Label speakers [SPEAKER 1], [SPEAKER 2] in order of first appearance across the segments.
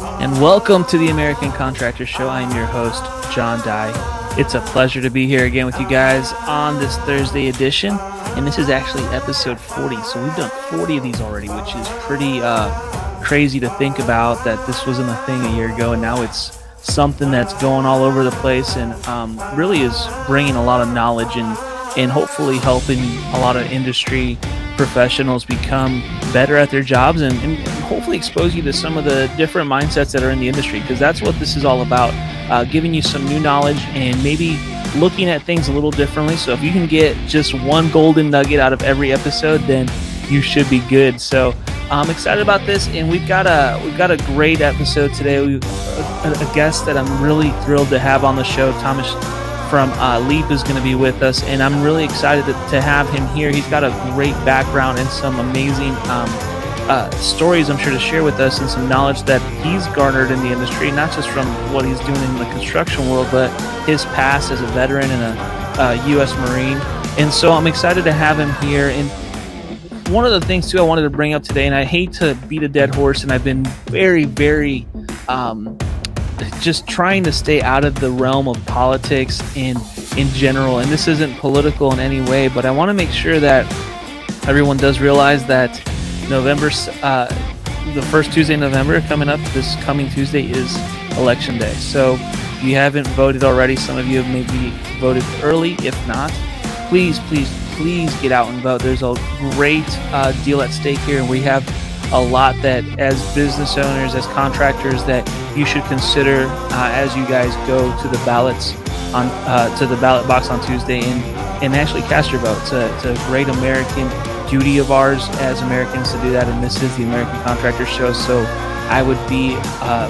[SPEAKER 1] and welcome to the American Contractor Show. I am your host, John Dye. It's a pleasure to be here again with you guys on this Thursday edition, and this is actually episode 40, so we've done 40 of these already, which is pretty crazy to think about that this wasn't a thing a year ago, and now it's something that's going all over the place and really is bringing a lot of knowledge and hopefully helping a lot of industry professionals become better at their jobs and hopefully expose you to some of the different mindsets that are in the industry, because that's what this is all about, giving you some new knowledge and maybe looking at things a little differently. So if you can get just one golden nugget out of every episode, then you should be good. So I'm excited about this, and we've got a great episode today. We've a guest that I'm really thrilled to have on the show. Thomas from Leap is going to be with us, and I'm really excited to have him here. He's got a great background and some amazing stories, I'm sure, to share with us, and some knowledge that he's garnered in the industry, not just from what he's doing in the construction world, but his past as a veteran and a U.S. Marine. And so I'm excited to have him here. And one of the things, too, I wanted to bring up today, and I hate to beat a dead horse, and I've been very, very just trying to stay out of the realm of politics in general, and this isn't political in any way, but I want to make sure that everyone does realize that November, the first Tuesday in November coming up, this coming Tuesday, is Election Day. So if you haven't voted already, some of you have maybe voted early. If not, please get out and vote. There's a great deal at stake here, and we have a lot that, as business owners, as contractors, that you should consider as you guys go to the ballots to the ballot box on Tuesday and actually cast your vote. It's a great American duty of ours as Americans to do that, and this is the American Contractor Show, so I would be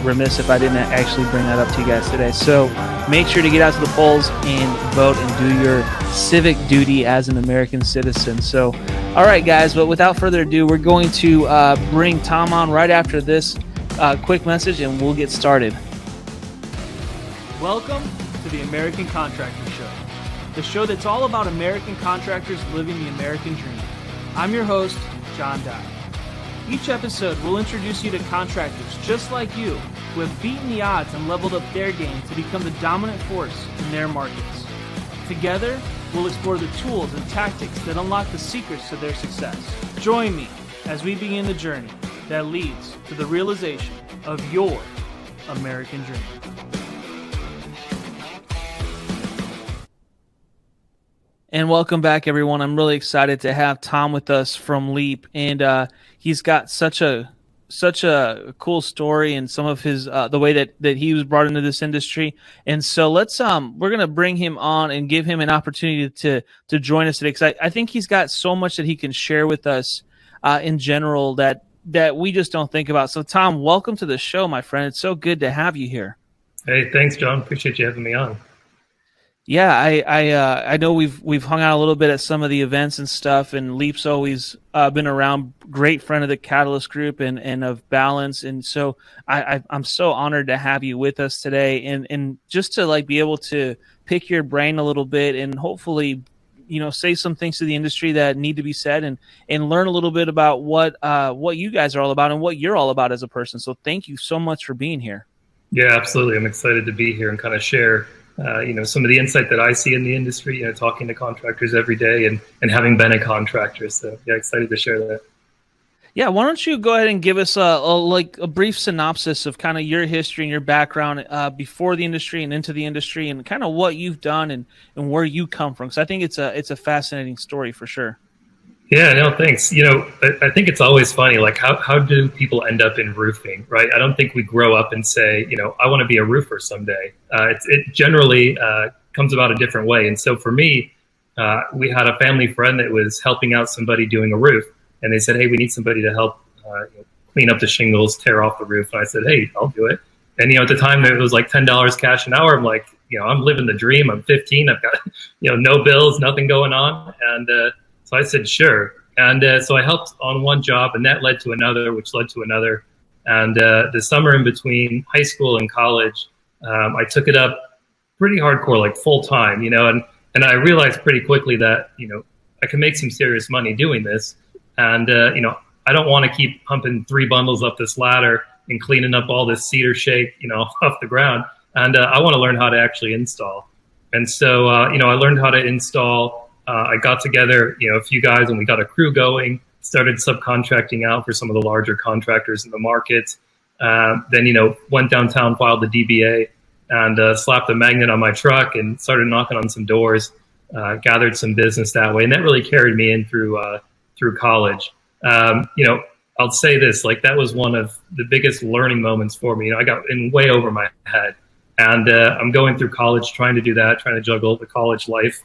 [SPEAKER 1] remiss if I didn't actually bring that up to you guys today. So make sure to get out to the polls and vote and do your civic duty as an American citizen. So, all right, guys, but without further ado, we're going to bring Tom on right after this quick message, and we'll get started. Welcome to the American Contractor Show, the show that's all about American contractors living the American dream. I'm your host, John Dye. Each episode will introduce you to contractors just like you who have beaten the odds and leveled up their game to become the dominant force in their markets. Together, we'll explore the tools and tactics that unlock the secrets to their success. Join me as we begin the journey that leads to the realization of your American dream. And welcome back, everyone. I'm really excited to have Tom with us from Leap, and he's got such a cool story and some of his the way that he was brought into this industry. And so we're gonna bring him on and give him an opportunity to join us today, because I think he's got so much that he can share with us in general that we just don't think about. So Tom, welcome to the show, my friend. It's so good to have you here.
[SPEAKER 2] Hey, thanks, John. Appreciate you having me on.
[SPEAKER 1] Yeah, I know we've hung out a little bit at some of the events and stuff, and Leap's always been around. Great friend of the Catalyst Group and of Balance, and so I'm so honored to have you with us today, and just to be able to pick your brain a little bit and hopefully say some things to the industry that need to be said, and learn a little bit about what you guys are all about and what you're all about as a person. So thank you so much for being here.
[SPEAKER 2] Yeah, absolutely. I'm excited to be here and kind of share some of the insight that I see in the industry, talking to contractors every day and having been a contractor. So yeah, excited to share that.
[SPEAKER 1] Yeah, why don't you go ahead and give us a brief synopsis of kind of your history and your background before the industry and into the industry, and kind of what you've done and where you come from, because I think it's a fascinating story for sure.
[SPEAKER 2] Yeah, no, thanks. I think it's always funny, how do people end up in roofing, right? I don't think we grow up and say, I want to be a roofer someday. It generally comes about a different way. And so for me, we had a family friend that was helping out somebody doing a roof, and they said, hey, we need somebody to help clean up the shingles, tear off the roof. And I said, hey, I'll do it. And, at the time it was like $10 cash an hour. I'm like, I'm living the dream. I'm 15. I've got, no bills, nothing going on. And, so I said, sure. And so I helped on one job, and that led to another, which led to another. And the summer in between high school and college, I took it up pretty hardcore, like full time, and I realized pretty quickly that, I can make some serious money doing this. And, I don't want to keep pumping 3 bundles up this ladder and cleaning up all this cedar shake, off the ground. And I want to learn how to actually install. And so, I learned how to install. I got together, a few guys, and we got a crew going, started subcontracting out for some of the larger contractors in the market. Then, went downtown, filed the DBA, and slapped a magnet on my truck and started knocking on some doors, gathered some business that way. And that really carried me in through college. I'll say this, like that was one of the biggest learning moments for me. I got in way over my head. And I'm going through college, trying to do that, trying to juggle the college life,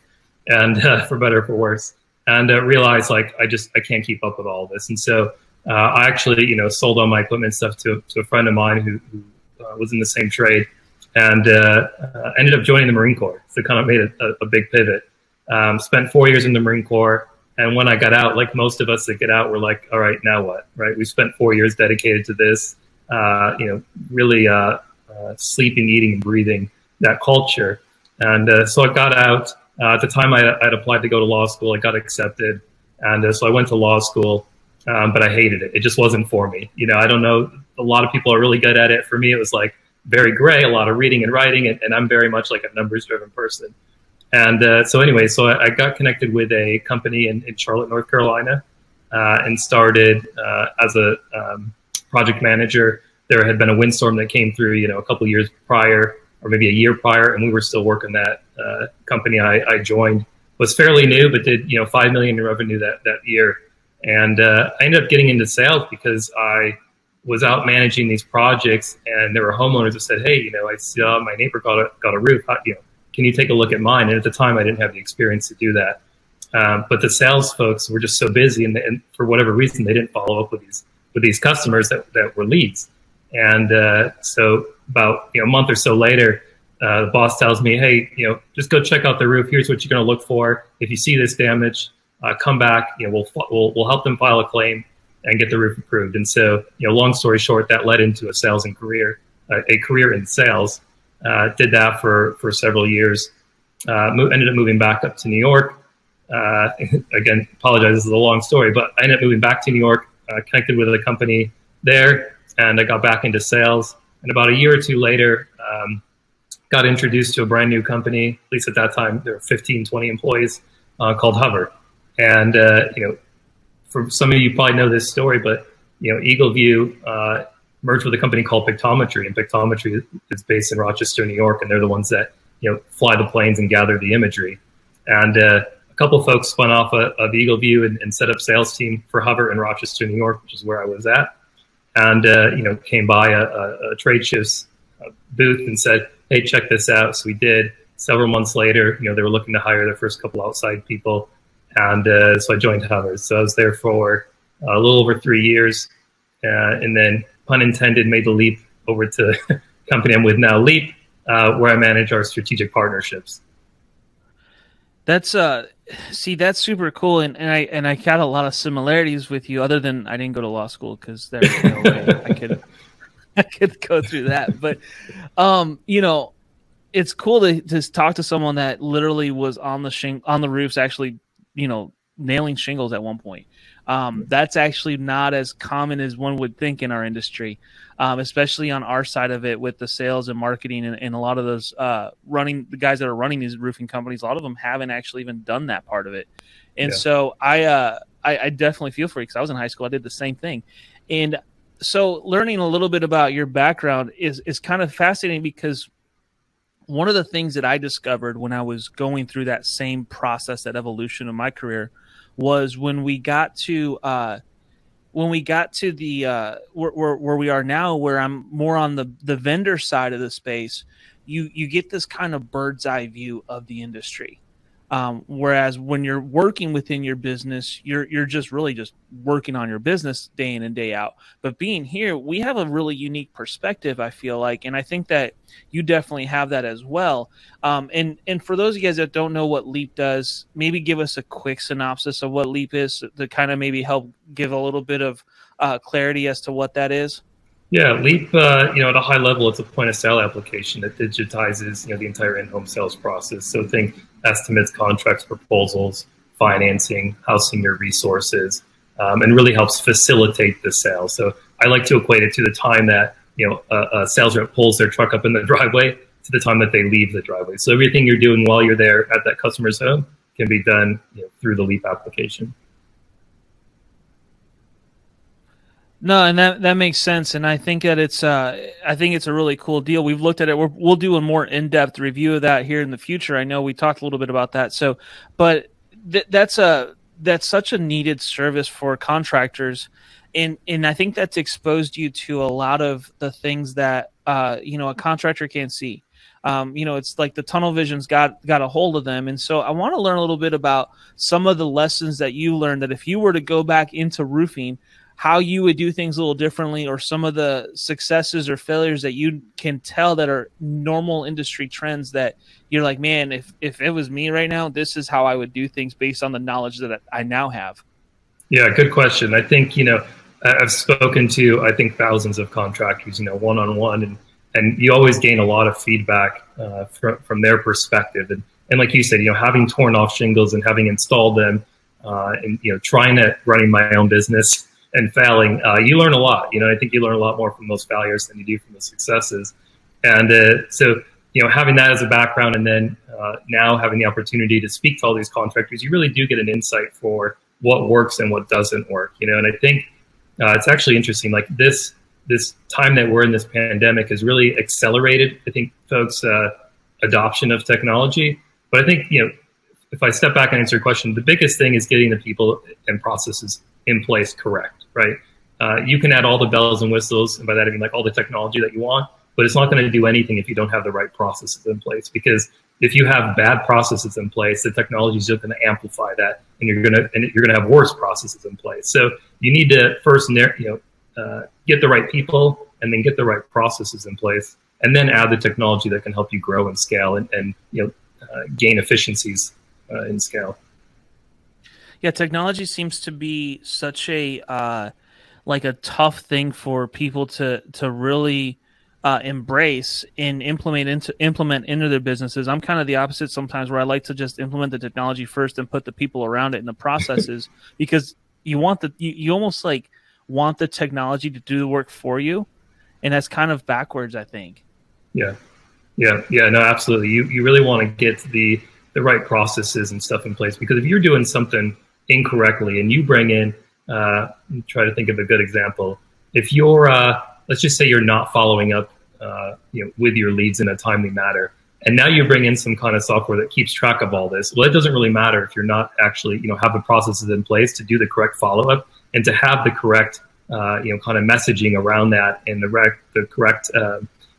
[SPEAKER 2] and for better or for worse, and realized like I can't keep up with all this. And so I actually, sold all my equipment stuff to a friend of mine who was in the same trade, and ended up joining the Marine Corps. So kind of made a big pivot. Spent 4 years in the Marine Corps, and when I got out, like most of us that get out, we're like, all right, now what? Right? We spent 4 years dedicated to this. Really. Sleeping, eating, and breathing that culture. And so I got out. At the time, I'd applied to go to law school. I got accepted. And so I went to law school, but I hated it. It just wasn't for me. I don't know. A lot of people are really good at it. For me, it was like very gray, a lot of reading and writing, and I'm very much like a numbers-driven person. And so I got connected with a company in Charlotte, North Carolina, and started as a project manager. There had been a windstorm that came through, a couple of years prior, or maybe a year prior, and we were still working that company. I joined, was fairly new, but did $5 million in revenue that year. And I ended up getting into sales because I was out managing these projects, and there were homeowners that said, "Hey, I saw my neighbor got a roof. Can you take a look at mine?" And at the time, I didn't have the experience to do that. But the sales folks were just so busy, and for whatever reason, they didn't follow up with these customers that were leads. And so about a month or so later, the boss tells me, "Hey, just go check out the roof. Here's what you're going to look for. If you see this damage, come back. We'll help them file a claim and get the roof approved." And so, long story short, that led into a career in sales. Did that for several years. Ended up moving back up to New York. Again, apologize, this is a long story, but I ended up moving back to New York. Connected with a company there. And I got back into sales. And about a year or two later, got introduced to a brand new company. At least at that time, there were 15, 20 employees, called Hover. And, for some of you probably know this story, but, Eagleview merged with a company called Pictometry. And Pictometry is based in Rochester, New York. And they're the ones that, fly the planes and gather the imagery. And a couple of folks spun off of Eagleview and set up sales team for Hover in Rochester, New York, which is where I was at. And, came by a trade show's booth and said, "Hey, check this out." So we did. Several months later, they were looking to hire their first couple outside people. And so I joined Hovers. So I was there for a little over 3 years. And then, pun intended, made the leap over to the company I'm with now, Leap, where I manage our strategic partnerships.
[SPEAKER 1] That's that's super cool, and I got a lot of similarities with you. Other than I didn't go to law school because there's no way I could go through that. But it's cool to talk to someone that literally was on the roofs, actually, nailing shingles at one point. That's actually not as common as one would think in our industry, especially on our side of it with the sales and marketing and a lot of those the guys that are running these roofing companies. A lot of them haven't actually even done that part of it. And so I definitely feel for you because I was in high school. I did the same thing. And so learning a little bit about your background is kind of fascinating because one of the things that I discovered when I was going through that same process, that evolution of my career, was when we got to the where we are now, where I'm more on the vendor side of the space, you get this kind of bird's eye view of the industry. Whereas when you're working within your business, you're just really just working on your business day in and day out. But being here, we have a really unique perspective, I feel like, and I think that you definitely have that as well. And for those of you guys that don't know what Leap does, maybe give us a quick synopsis of what Leap is to kind of maybe help give a little bit of clarity as to what that is.
[SPEAKER 2] Yeah, Leap, at a high level, it's a point of sale application that digitizes, the entire in-home sales process. So think estimates, contracts, proposals, financing, housing your resources, and really helps facilitate the sale. So I like to equate it to the time that a sales rep pulls their truck up in the driveway to the time that they leave the driveway. So everything you're doing while you're there at that customer's home can be done through the Leap application.
[SPEAKER 1] No, and that makes sense, and I think that it's a really cool deal. We've looked at it. We'll do a more in-depth review of that here in the future. I know we talked a little bit about that. So, but that's such a needed service for contractors, and I think that's exposed you to a lot of the things that a contractor can't see. It's like the tunnel vision's got a hold of them, and so I want to learn a little bit about some of the lessons that you learned. That if you were to go back into roofing, how you would do things a little differently, or some of the successes or failures that you can tell that are normal industry trends that you're like, man, if it was me right now, this is how I would do things based on the knowledge that I now have. Yeah,
[SPEAKER 2] good question. I think, I've spoken to, I think, thousands of contractors, one-on-one, and you always gain a lot of feedback from their perspective. And like you said, having torn off shingles and having installed them and, running my own business and failing, you learn a lot. I think you learn a lot more from those failures than you do from the successes. And so having that as a background, and then now having the opportunity to speak to all these contractors, you really do get an insight for what works and what doesn't work. And I think it's actually interesting. Like this time that we're in, this pandemic, has really accelerated, I think, folks' adoption of technology. But I think if I step back and answer your question, the biggest thing is getting the people and processes in place correct, right? You can add all the bells and whistles, and by that I mean like all the technology that you want, but it's not going to do anything if you don't have the right processes in place. Because if you have bad processes in place, the technology is just going to amplify that, and you're going to have worse processes in place. So you need to first get the right people, and then get the right processes in place, and then add the technology that can help you grow and scale and gain efficiencies in scale.
[SPEAKER 1] Yeah, technology seems to be such a tough thing for people to really embrace and implement into their businesses. I'm kind of the opposite sometimes, where I like to just implement the technology first and put the people around it and the processes because you almost like want the technology to do the work for you, and that's kind of backwards, I think.
[SPEAKER 2] Yeah, no, absolutely. You really want to get the right processes and stuff in place, because if you're doing something incorrectly and you bring in, try to think of a good example. If you're, let's just say you're not following up, with your leads in a timely manner, and now you bring in some kind of software that keeps track of all this. Well, it doesn't really matter if you're not actually, have the processes in place to do the correct follow-up and to have the correct, kind of messaging around that, and the correct,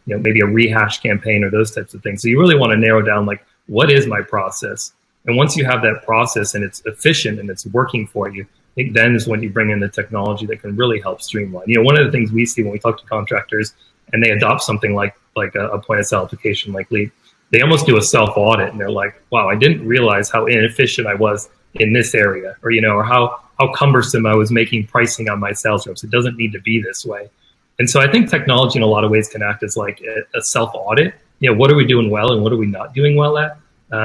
[SPEAKER 2] maybe a rehash campaign or those types of things. So you really want to narrow down, like, what is my process? And once you have that process and it's efficient and it's working for you, I think then is when you bring in the technology that can really help streamline. One of the things we see when we talk to contractors and they adopt something like a point of sale application like Leap, they almost do a self-audit, and they're like, wow, I didn't realize how inefficient I was in this area, or how cumbersome I was making pricing on my sales reps. It doesn't need to be this way. And so I think technology in a lot of ways can act as like a self-audit. What are we doing well and what are we not doing well at?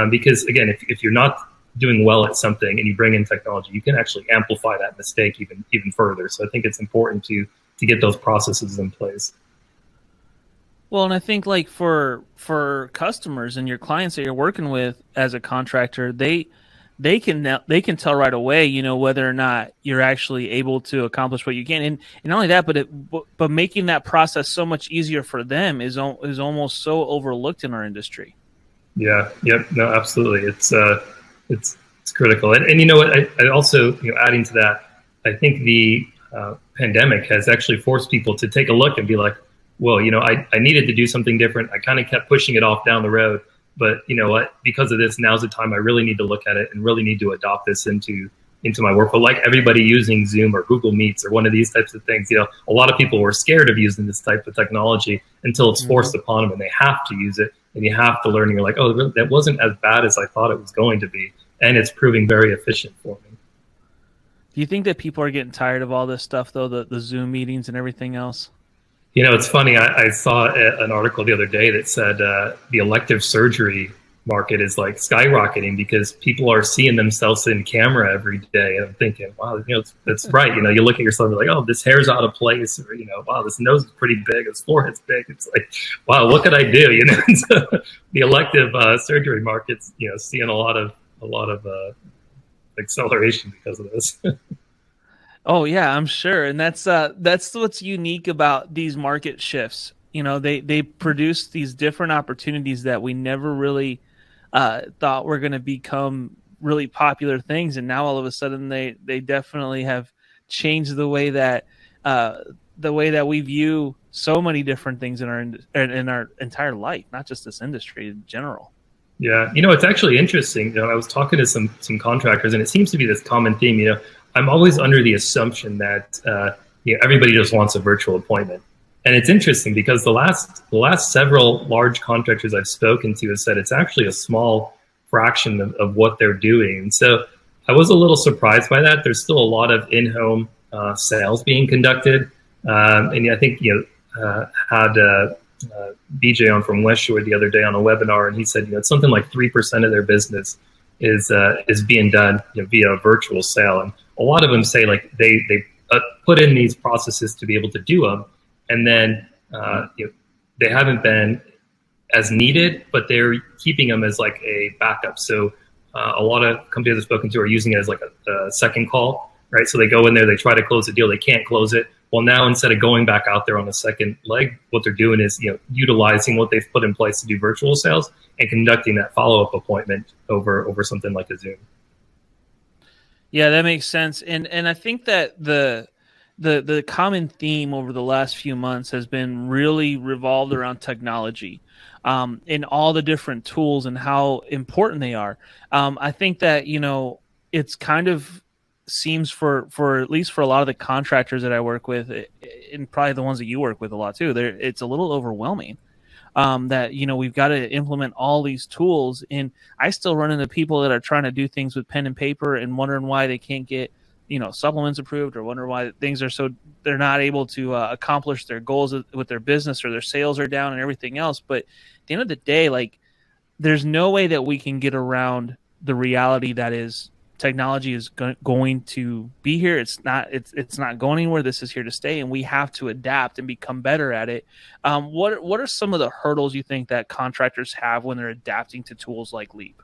[SPEAKER 2] Because again, if you're not doing well at something and you bring in technology, you can actually amplify that mistake even further. So I think it's important to get those processes in place.
[SPEAKER 1] Well, and I think like for customers and your clients that you're working with as a contractor, they can tell right away, whether or not you're actually able to accomplish what you can, and not only that, but making that process so much easier for them is almost so overlooked in our industry.
[SPEAKER 2] Yeah. Yep. No, absolutely. It's critical. And you know what, I also, adding to that, I think the pandemic has actually forced people to take a look and be like, well, I needed to do something different. I kind of kept pushing it off down the road, but you know what, because of this, now's the time I really need to look at it and really need to adopt this into my workflow. Like everybody using Zoom or Google Meets or one of these types of things, a lot of people were scared of using this type of technology until it's forced upon them and they have to use it. And you have to learn, and you're like, oh, that wasn't as bad as I thought it was going to be. And it's proving very efficient for me.
[SPEAKER 1] Do you think that people are getting tired of all this stuff, though, the Zoom meetings and everything else?
[SPEAKER 2] It's funny. I saw an article the other day that said the elective surgery market is like skyrocketing because people are seeing themselves in camera every day, and I'm thinking, wow, that's right. You look at yourself and you're like, oh, this hair's out of place, or wow, this nose is pretty big, this forehead's big. It's like, wow, what could I do? So the elective surgery market's seeing a lot of acceleration because of this.
[SPEAKER 1] Oh yeah, I'm sure, and that's what's unique about these market shifts. They produce these different opportunities that we never really thought were going to become really popular things, and now all of a sudden they definitely have changed the way that we view so many different things in our entire life, not just this industry in general.
[SPEAKER 2] Yeah, it's actually interesting. I was talking to some contractors, and it seems to be this common theme. I'm always under the assumption that everybody just wants a virtual appointment, and it's interesting because the last several large contractors I've spoken to have said it's actually a small fraction of what they're doing. And so I was a little surprised by that. There's still a lot of in-home sales being conducted, and I think had BJ on from West Shore the other day on a webinar, and he said it's something like 3% of their business is being done via a virtual sale, and a lot of them say like they put in these processes to be able to do them, and then they haven't been as needed, but they're keeping them as like a backup. So a lot of companies I've spoken to are using it as like a second call, right? So they go in there, they try to close the deal, they can't close it. Well, now instead of going back out there on the second leg, what they're doing is utilizing what they've put in place to do virtual sales and conducting that follow-up appointment over something like a Zoom.
[SPEAKER 1] Yeah, that makes sense. And I think that the common theme over the last few months has been really revolved around technology, and all the different tools and how important they are. I think that it's kind of seems for at least for a lot of the contractors that I work with, and probably the ones that you work with a lot too, it's a little overwhelming. That we've got to implement all these tools, and I still run into people that are trying to do things with pen and paper and wondering why they can't get supplements approved, or wonder why things are they're not able to accomplish their goals with their business, or their sales are down and everything else. But at the end of the day, like, there's no way that we can get around the reality that is technology is going to be here. It's not going anywhere. This is here to stay, and we have to adapt and become better at it. What are some of the hurdles you think that contractors have when they're adapting to tools like Leap?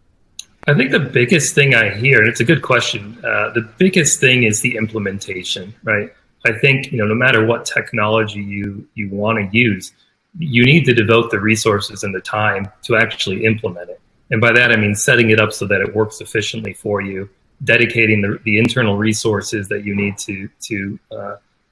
[SPEAKER 2] I think the biggest thing I hear, and it's a good question, the biggest thing is the implementation, right? I think no matter what technology you want to use, you need to devote the resources and the time to actually implement it. And by that I mean setting it up so that it works efficiently for you, dedicating the internal resources that you need to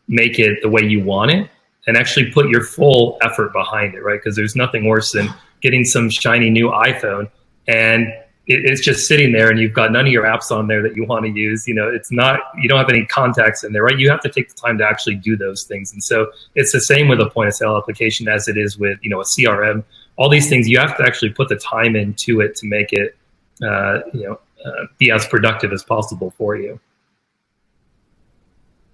[SPEAKER 2] make it the way you want it, and actually put your full effort behind it, right? Because there's nothing worse than getting some shiny new iPhone and it's just sitting there and you've got none of your apps on there that you want to use. It's not, you don't have any contacts in there, right? You have to take the time to actually do those things. And so it's the same with a point of sale application as it is with, a CRM. All these things, you have to actually put the time into it to make it, be as productive as possible for you.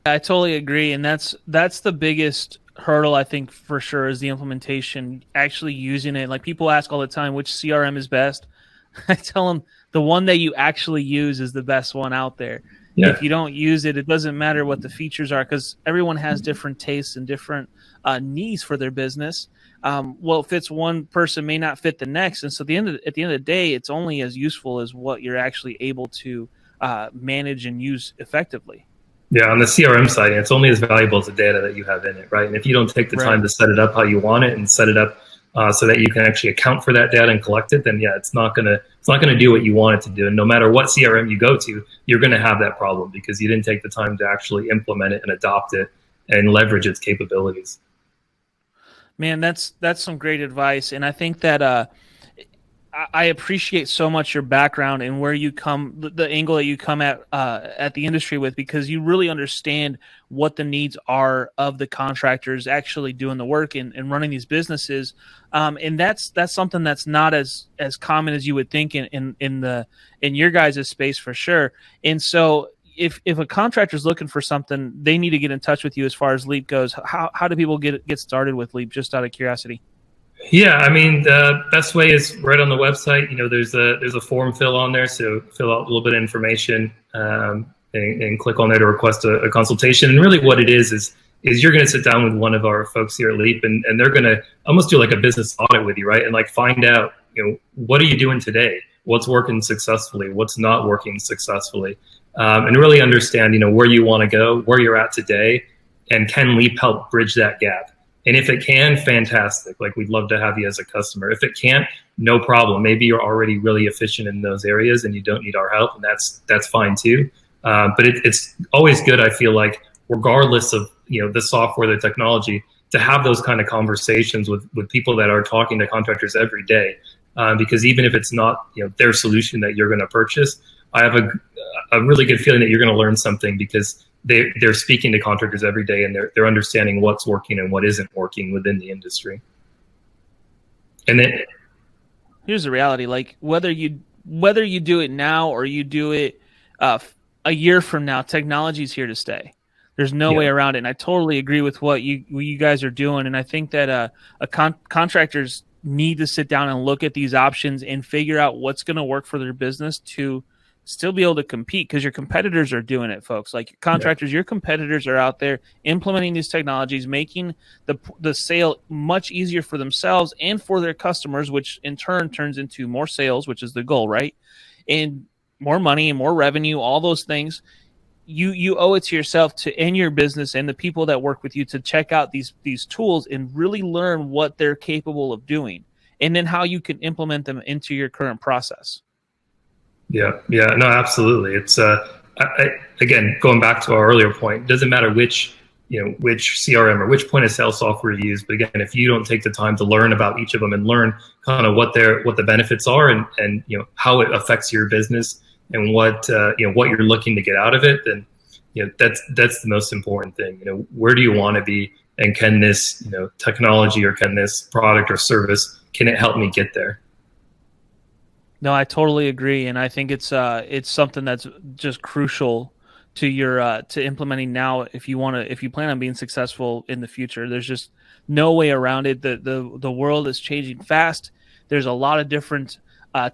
[SPEAKER 1] I totally agree, and that's the biggest hurdle, I think, for sure, is the implementation, actually using it. Like, people ask all the time, which CRM is best? I tell them the one that you actually use is the best one out there. Yeah. If you don't use it, it doesn't matter what the features are, because everyone has different tastes and different needs for their business. What fits one person may not fit the next, and so at the end of the day, it's only as useful as what you're actually able to manage and use effectively.
[SPEAKER 2] Yeah, on the CRM side, it's only as valuable as the data that you have in it, right? And if you don't take the time to set it up how you want it and set it up so that you can actually account for that data and collect it, then yeah, it's not gonna do what you want it to do. And no matter what CRM you go to, you're gonna have that problem because you didn't take the time to actually implement it and adopt it and leverage its capabilities.
[SPEAKER 1] Man, that's some great advice, and I think that I appreciate so much your background and where you come, the angle that you come at the industry with, because you really understand what the needs are of the contractors actually doing the work and running these businesses, and that's something that's not as common as you would think in your guys' space, for sure. And so if a contractor is looking for something, they need to get in touch with you as far as Leap goes. How do people get started with Leap, just out of curiosity?
[SPEAKER 2] Yeah, I mean, the best way is right on the website. There's a form fill on there, so fill out a little bit of information and click on there to request a consultation. And really, what it is you're going to sit down with one of our folks here at Leap, and they're going to almost do like a business audit with you, right? And like find out, what are you doing today? What's working successfully? What's not working successfully? And really understand, where you want to go, where you're at today, and can Leap help bridge that gap? And if it can, fantastic. Like, we'd love to have you as a customer. If it can't, no problem. Maybe you're already really efficient in those areas and you don't need our help, and that's fine too. But it's always good, I feel like, regardless of the software, the technology, to have those kind of conversations with people that are talking to contractors every day. Because even if it's not their solution that you're going to purchase, I have a really good feeling that you're going to learn something, because they're speaking to contractors every day, and they're understanding what's working and what isn't working within the industry. And then
[SPEAKER 1] here's the reality: like whether you do it now or you do it a year from now, technology's here to stay. There's no way around it. And I totally agree with what you guys are doing. And I think that contractors need to sit down and look at these options and figure out what's going to work for their business to still be able to compete, because your competitors are doing it, folks. Like contractors, your competitors are out there implementing these technologies, making the sale much easier for themselves and for their customers, which in turn turns into more sales, which is the goal, right? And more money and more revenue, all those things. You owe it to yourself and your business and the people that work with you to check out these tools and really learn what they're capable of doing, and then how you can implement them into your current process.
[SPEAKER 2] Yeah, no, absolutely. It's again, going back to our earlier point, it doesn't matter which CRM or which point of sale software you use, but again, if you don't take the time to learn about each of them and learn kind of what the benefits are and how it affects your business and what you're looking to get out of it, then that's the most important thing. Where do you want to be, and can this technology, or can this product or service, can it help me get there?
[SPEAKER 1] No, I totally agree, and I think it's something that's just crucial to your to implementing now if you plan on being successful in the future. There's just no way around it. The world is changing fast. There's a lot of different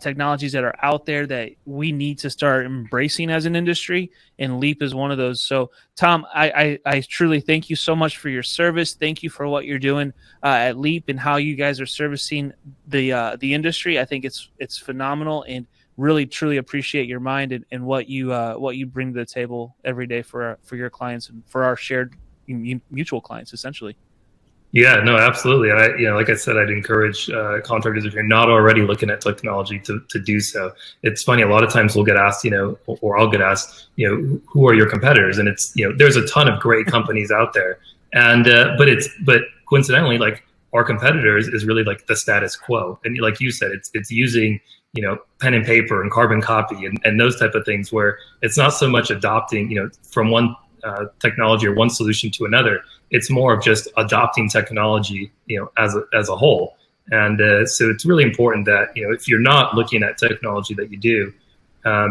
[SPEAKER 1] technologies that are out there that we need to start embracing as an industry, and Leap is one of those. So, Tom, I truly thank you so much for your service. Thank you for what you're doing at Leap and how you guys are servicing the industry. I think it's phenomenal, and really truly appreciate your mind and what you bring to the table every day for your clients and for our shared mutual clients, essentially.
[SPEAKER 2] Yeah, no, absolutely. Like I said, I'd encourage contractors, if you're not already looking at technology, to do so. It's funny, a lot of times we'll get asked, or I'll get asked, who are your competitors? And it's, there's a ton of great companies out there, and but coincidentally, like, our competitors is really like the status quo, and like you said, it's using pen and paper and carbon copy and those type of things, where it's not so much adopting from one technology or one solution to another. It's more of just adopting technology, as a whole. And so it's really important that, if you're not looking at technology, that you do,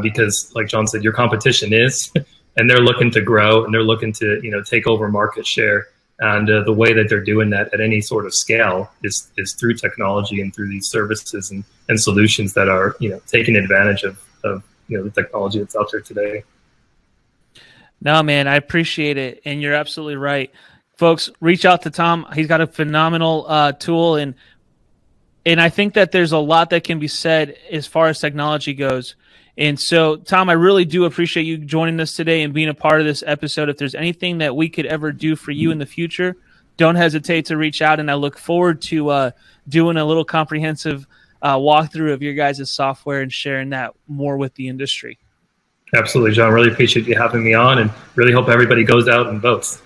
[SPEAKER 2] because like John said, your competition is, and they're looking to grow, and they're looking to, take over market share. And the way that they're doing that at any sort of scale is through technology and through these services and solutions that are, taking advantage of the technology that's out there today.
[SPEAKER 1] No, man, I appreciate it. And you're absolutely right. Folks, reach out to Tom. He's got a phenomenal tool. And I think that there's a lot that can be said as far as technology goes. And so, Tom, I really do appreciate you joining us today and being a part of this episode. If there's anything that we could ever do for you in the future, don't hesitate to reach out. And I look forward to doing a little comprehensive walkthrough of your guys' software and sharing that more with the industry.
[SPEAKER 2] Absolutely, John. Really appreciate you having me on, and really hope everybody goes out and votes.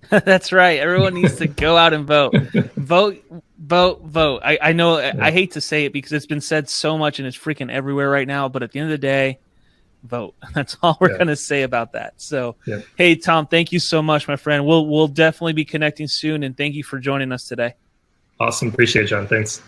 [SPEAKER 1] That's right. Everyone needs to go out and vote. Vote. I know I hate to say it because it's been said so much and it's freaking everywhere right now, but at the end of the day, vote. That's all we're going to say about that. So, Hey, Tom, thank you so much, my friend. We'll definitely be connecting soon, and thank you for joining us today.
[SPEAKER 2] Awesome. Appreciate it, John. Thanks.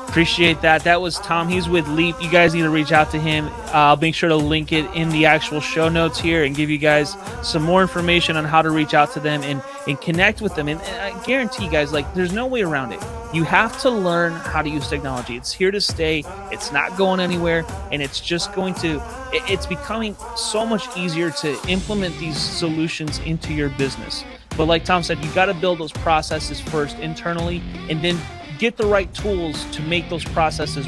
[SPEAKER 1] Appreciate that. That was Tom. He's with Leap. You guys need to reach out to him. I'll make sure to link it in the actual show notes here and give you guys some more information on how to reach out to them and connect with them. And I guarantee, guys, like, there's no way around it. You have to learn how to use technology. It's here to stay. It's not going anywhere, and it's just going to, it's becoming so much easier to implement these solutions into your business. But like Tom said, you got to build those processes first internally, and then get the right tools to make those processes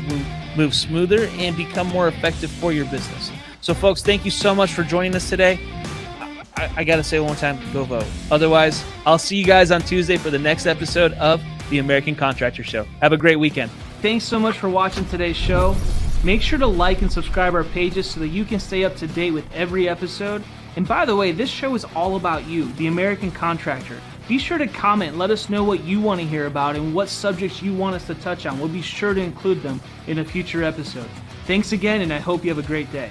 [SPEAKER 1] move smoother and become more effective for your business. So folks, thank you so much for joining us today. I got to say one more time, go vote. Otherwise, I'll see you guys on Tuesday for the next episode of the American Contractor Show. Have a great weekend. Thanks so much for watching today's show. Make sure to like and subscribe our pages so that you can stay up to date with every episode. And by the way, this show is all about you, the American Contractor. Be sure to comment, let us know what you want to hear about and what subjects you want us to touch on. We'll be sure to include them in a future episode. Thanks again, and I hope you have a great day.